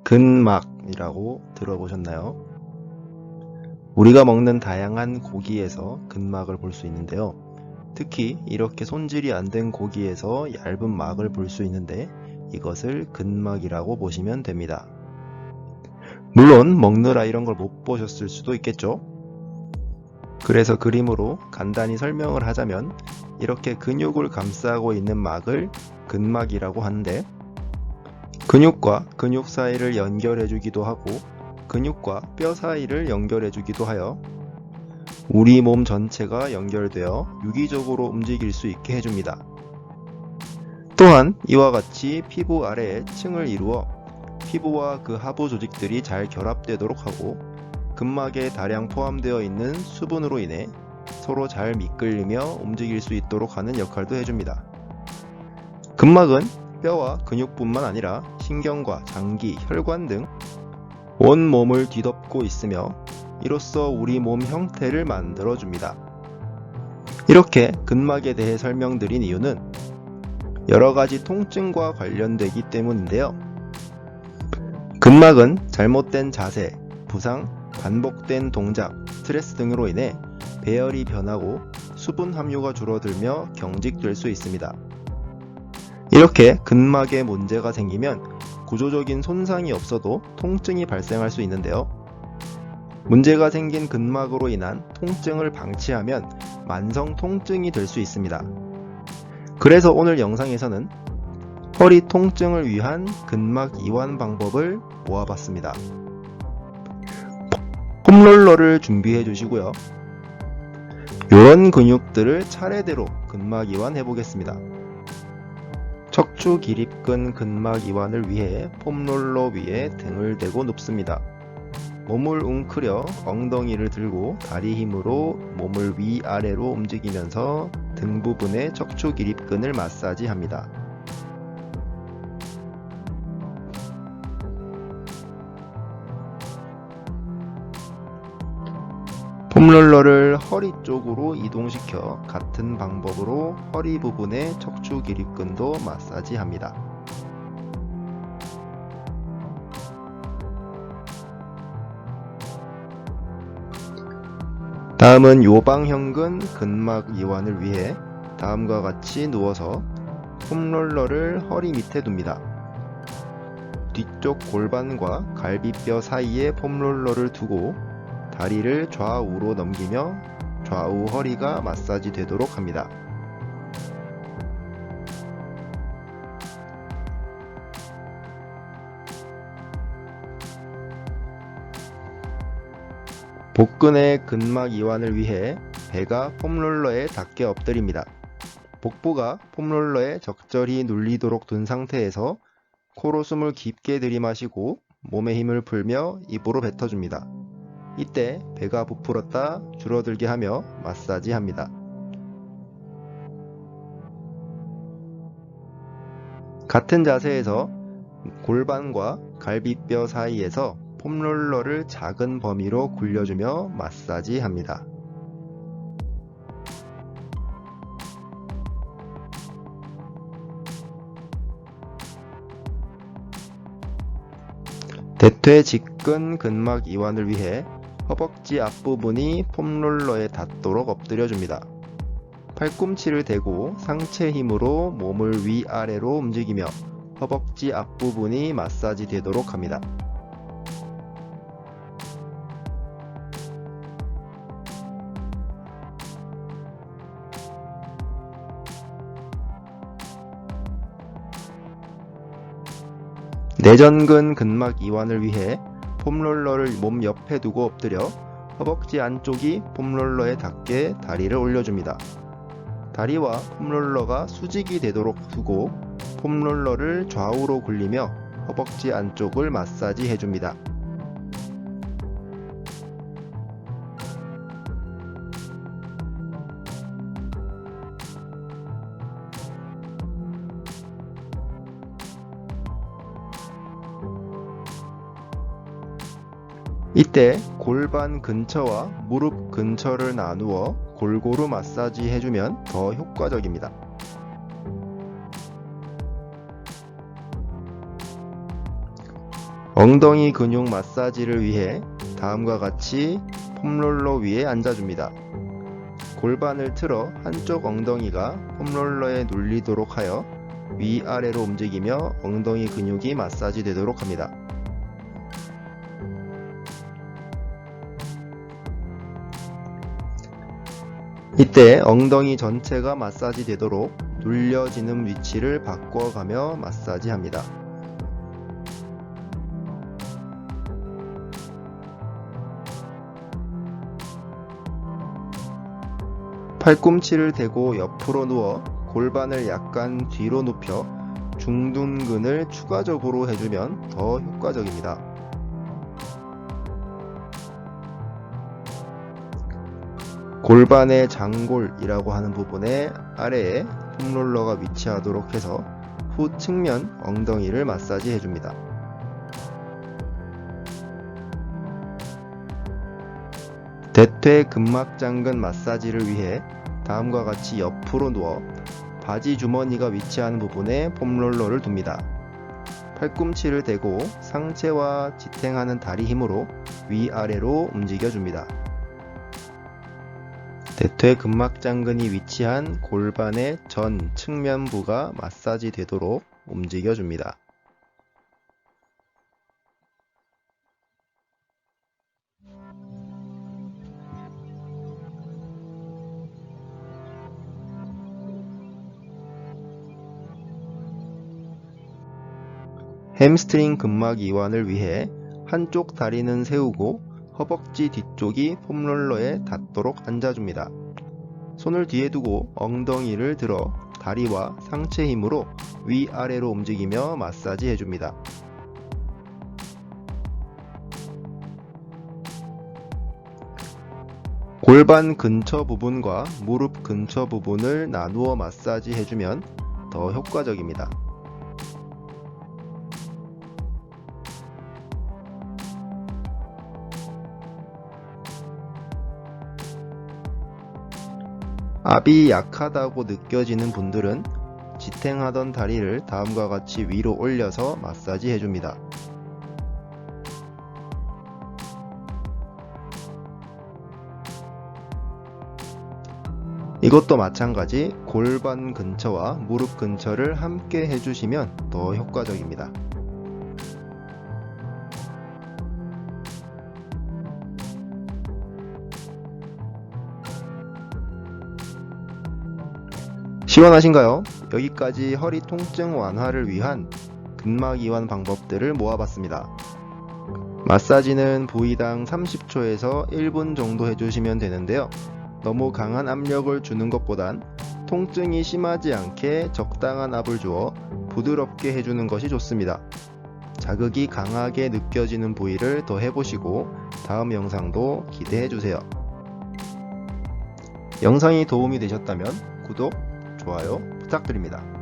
근막이라고 들어보셨나요? 우리가 먹는 다양한 고기에서 근막을 볼 수 있는데요. 특히 이렇게 손질이 안 된 고기에서 얇은 막을 볼 수 있는데 이것을 근막이라고 보시면 됩니다. 물론 먹느라 이런 걸 못 보셨을 수도 있겠죠. 그래서 그림으로 간단히 설명을 하자면 이렇게 근육을 감싸고 있는 막을 근막이라고 하는데, 근육과 근육 사이를 연결해 주기도 하고 근육과 뼈 사이를 연결해 주기도 하여 우리 몸 전체가 연결되어 유기적으로 움직일 수 있게 해줍니다. 또한 이와 같이 피부 아래에 층을 이루어 피부와 그 하부 조직들이 잘 결합되도록 하고 근막에 다량 포함되어 있는 수분으로 인해 서로 잘 미끌리며 움직일 수 있도록 하는 역할도 해줍니다. 근막은 뼈와 근육뿐만 아니라 신경과 장기, 혈관 등 온몸을 뒤덮고 있으며 이로써 우리 몸 형태를 만들어줍니다. 이렇게 근막에 대해 설명드린 이유는 여러가지 통증과 관련되기 때문인데요. 근막은 잘못된 자세, 부상, 반복된 동작, 스트레스 등으로 인해 배열이 변하고 수분 함유가 줄어들며 경직될 수 있습니다. 이렇게 근막에 문제가 생기면 구조적인 손상이 없어도 통증이 발생할 수 있는데요. 문제가 생긴 근막으로 인한 통증을 방치하면 만성 통증이 될 수 있습니다. 그래서 오늘 영상에서는 허리 통증을 위한 근막 이완 방법을 모아봤습니다. 폼롤러를 준비해 주시고요. 이런 근육들을 차례대로 근막 이완해 보겠습니다. 척추 기립근 근막 이완을 위해 폼롤러 위에 등을 대고 눕습니다. 몸을 웅크려 엉덩이를 들고 다리 힘으로 몸을 위아래로 움직이면서 등 부분의 척추 기립근을 마사지합니다. 폼롤러를 허리 쪽으로 이동시켜 같은 방법으로 허리 부분의 척추 기립근도 마사지합니다. 다음은 요방형근 근막 이완을 위해 다음과 같이 누워서 폼롤러를 허리 밑에 둡니다. 뒤쪽 골반과 갈비뼈 사이에 폼롤러를 두고 다리를 좌우로 넘기며 좌우 허리가 마사지 되도록 합니다. 복근의 근막 이완을 위해 배가 폼롤러에 닿게 엎드립니다. 복부가 폼롤러에 적절히 눌리도록 둔 상태에서 코로 숨을 깊게 들이마시고 몸의 힘을 풀며 입으로 뱉어줍니다. 이때 배가 부풀었다 줄어들게 하며 마사지합니다. 같은 자세에서 골반과 갈비뼈 사이에서 폼롤러를 작은 범위로 굴려주며 마사지합니다. 대퇴 직근 근막 이완을 위해 허벅지 앞부분이 폼롤러에 닿도록 엎드려줍니다. 팔꿈치를 대고 상체 힘으로 몸을 위아래로 움직이며 허벅지 앞부분이 마사지 되도록 합니다. 내전근 근막 이완을 위해 폼롤러를 몸 옆에 두고 엎드려 허벅지 안쪽이 폼롤러에 닿게 다리를 올려줍니다. 다리와 폼롤러가 수직이 되도록 두고 폼롤러를 좌우로 굴리며 허벅지 안쪽을 마사지 해줍니다. 이때 골반 근처와 무릎 근처를 나누어 골고루 마사지 해주면 더 효과적입니다. 엉덩이 근육 마사지를 위해 다음과 같이 폼롤러 위에 앉아줍니다. 골반을 틀어 한쪽 엉덩이가 폼롤러에 눌리도록 하여 위아래로 움직이며 엉덩이 근육이 마사지 되도록 합니다. 이때 엉덩이 전체가 마사지 되도록 눌려지는 위치를 바꿔가며 마사지합니다. 팔꿈치를 대고 옆으로 누워 골반을 약간 뒤로 눕혀 중둔근을 추가적으로 해주면 더 효과적입니다. 골반의 장골이라고 하는 부분의 아래에 폼롤러가 위치하도록 해서 후 측면 엉덩이를 마사지 해줍니다. 대퇴 근막장근 마사지를 위해 다음과 같이 옆으로 누워 바지 주머니가 위치하는 부분에 폼롤러를 둡니다. 팔꿈치를 대고 상체와 지탱하는 다리 힘으로 위아래로 움직여줍니다. 대퇴 근막장근이 위치한 골반의 전 측면부가 마사지 되도록 움직여줍니다. 햄스트링 근막 이완을 위해 한쪽 다리는 세우고 허벅지 뒤쪽이 폼롤러에 닿도록 앉아줍니다. 손을 뒤에 두고 엉덩이를 들어 다리와 상체 힘으로 위아래로 움직이며 마사지 해줍니다. 골반 근처 부분과 무릎 근처 부분을 나누어 마사지 해주면 더 효과적입니다. 압이 약하다고 느껴지는 분들은 지탱하던 다리를 다음과 같이 위로 올려서 마사지 해줍니다. 이것도 마찬가지 골반 근처와 무릎 근처를 함께 해주시면 더 효과적입니다. 시원하신가요? 여기까지 허리 통증 완화를 위한 근막 이완 방법들을 모아봤습니다. 마사지는 부위당 30초에서 1분 정도 해주시면 되는데요. 너무 강한 압력을 주는 것보단 통증이 심하지 않게 적당한 압을 주어 부드럽게 해주는 것이 좋습니다. 자극이 강하게 느껴지는 부위를 더 해보시고 다음 영상도 기대해주세요. 영상이 도움이 되셨다면 구독, 좋아요 부탁드립니다.